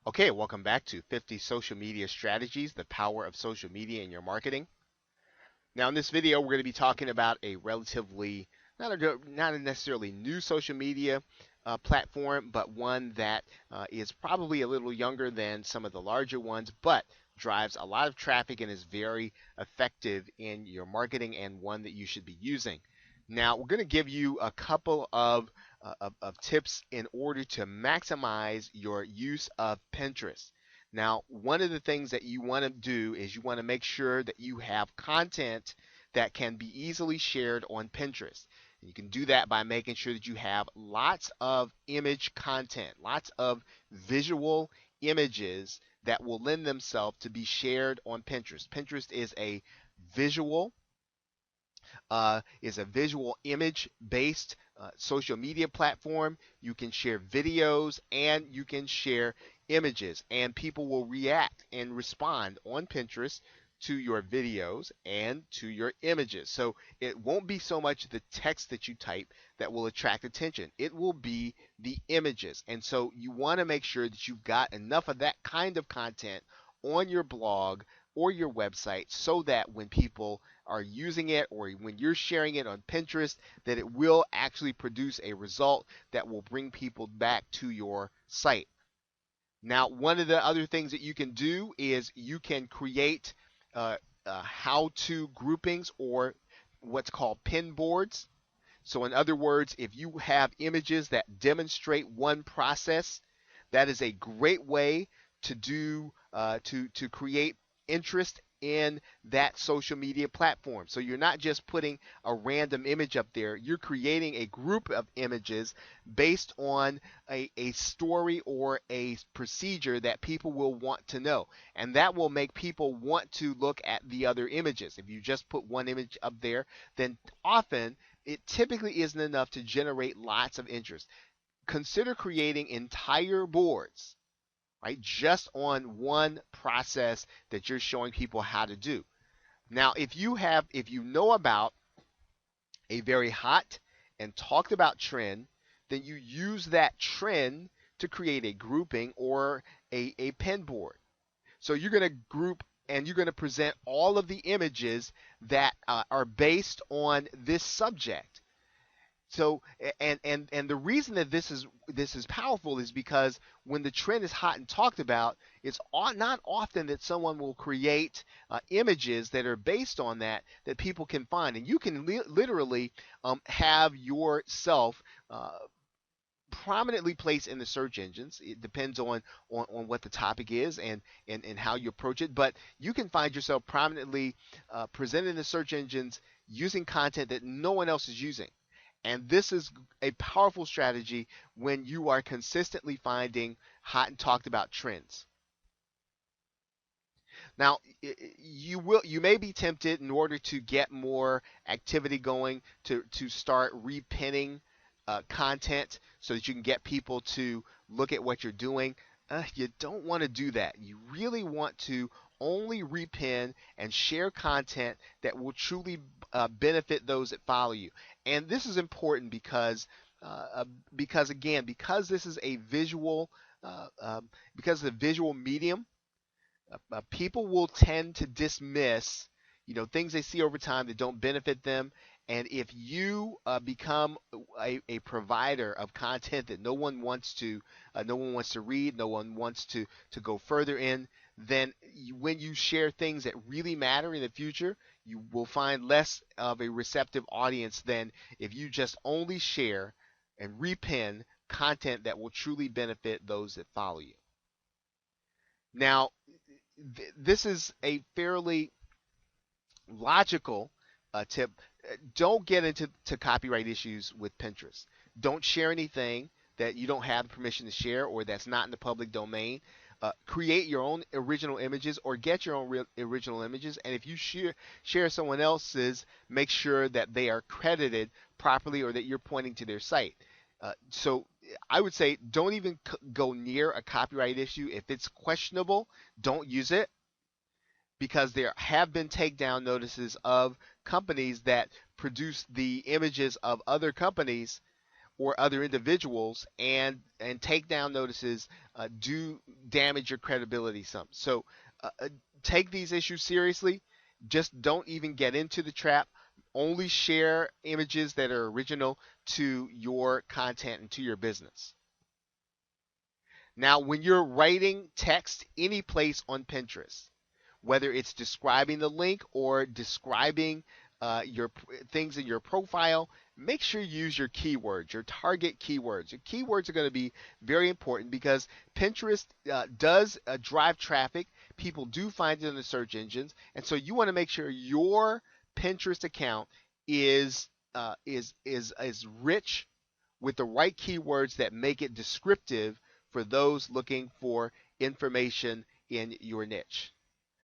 Okay, welcome back to 50 Social Media Strategies, the power of social media in your marketing. Now, in this video, we're going to be talking about a relatively, not a necessarily new social media platform, but one that is probably a little younger than some of the larger ones, but drives a lot of traffic and is very effective in your marketing and one that you should be using. Now, we're going to give you a couple of tips in order to maximize your use of Pinterest. Now, one of the things that you want to do is you want to make sure that you have content that can be easily shared on Pinterest. And you can do that by making sure that you have lots of image content, lots of visual images that will lend themselves to be shared on Pinterest. Pinterest visual is a visual image based social media platform. You can share videos and you can share images, and people will react and respond on Pinterest to your videos and to your images. So it won't be so much the text that you type that will attract attention. It will be the images. And so you want to make sure that you've got enough of that kind of content on your blog or your website so that when people are using it or when you're sharing it on Pinterest, that it will actually produce a result that will bring people back to your site. Now, one of the other things that you can do is you can create how-to groupings or what's called pin boards. So in other words, if you have images that demonstrate one process, that is a great way to do to create interest in that social media platform. So you're not just putting a random image up there, you're creating a group of images based on a story or a procedure that people will want to know. And that will make people want to look at the other images. If you just put one image up there, then often it typically isn't enough to generate lots of interest. Consider creating entire boards, right, just on one process that you're showing people how to do. Now, if you know about a very hot and talked about trend, then you use that trend to create a grouping or a pin board. So you're going to group and you're going to present all of the images that are based on this subject. So and the reason that this is powerful is because when the trend is hot and talked about, it's not often that someone will create images that are based on that people can find, and you can literally have yourself prominently placed in the search engines. It depends on what the topic is and how you approach it, but you can find yourself prominently presented in the search engines using content that no one else is using. And this is a powerful strategy when you are consistently finding hot and talked about trends. Now, you may be tempted in order to get more activity going to start repinning content so that you can get people to look at what you're doing. You don't want to do that. You really want to only repin and share content that will truly benefit those that follow you. And this is important because again, because this is a visual, because of the visual medium, people will tend to dismiss, things they see over time that don't benefit them. And if you become a provider of content that no one wants to read, no one wants to go further in, then when you share things that really matter in the future, you will find less of a receptive audience than if you just only share and repin content that will truly benefit those that follow you. Now, this is a fairly logical tip. Don't get into copyright issues with Pinterest. Don't share anything that you don't have permission to share or that's not in the public domain. Create your own original images or get your own original images. And if you share someone else's, make sure that they are credited properly or that you're pointing to their site. So I would say don't even go near a copyright issue. If it's questionable, don't use it because there have been takedown notices of companies that produce the images of other companies or other individuals, and takedown notices do damage your credibility some. So take these issues seriously. Just don't even get into the trap. Only share images that are original to your content and to your business. Now, when you're writing text any place on Pinterest, whether it's describing the link or describing your things in your profile, make sure you use your keywords, your target keywords. Your keywords are going to be very important because Pinterest does drive traffic. People do find it in the search engines, and so you want to make sure your Pinterest account is rich with the right keywords that make it descriptive for those looking for information in your niche.